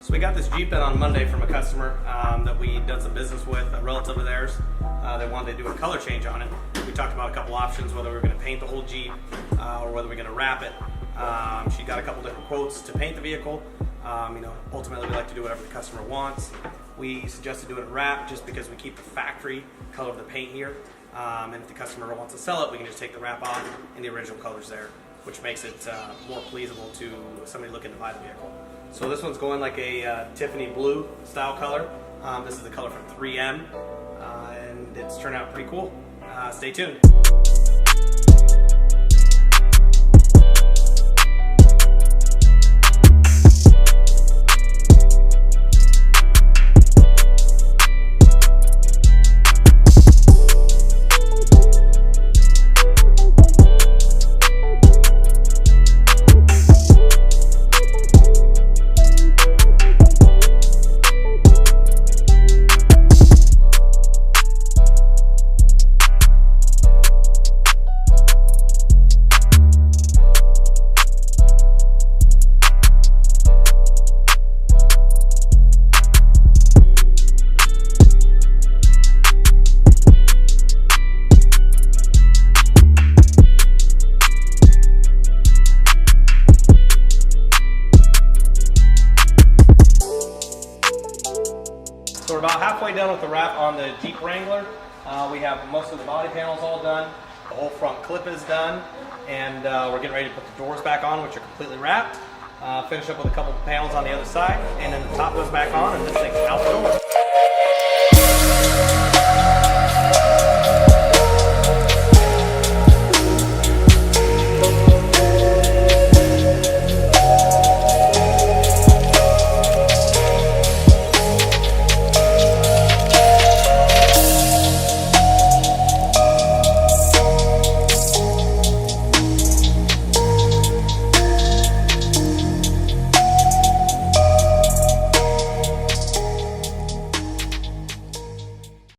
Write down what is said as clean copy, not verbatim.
So we got this Jeep in on Monday from a customer that we done some business with, a relative of theirs. They wanted to do a color change on it. We talked about a couple options, whether we were going to paint the whole Jeep or whether we're going to wrap it. She got a couple different quotes to paint the vehicle. Ultimately we like to do whatever the customer wants. We suggested doing it wrap just because we keep the factory color of the paint here. And if the customer wants to sell it, we can just take the wrap off and the original color's there, which makes it more pleasable to somebody looking to buy the vehicle. So this one's going like a Tiffany Blue style color. This is the color from 3M, and it's turned out pretty cool. Stay tuned. So we're about halfway done with the wrap on the Jeep Wrangler. We have most of the body panels all done. The whole front clip is done. And we're getting ready to put the doors back on, which are completely wrapped. Finish up with a couple of panels on the other side. And then the top goes back on and this thing's out the door.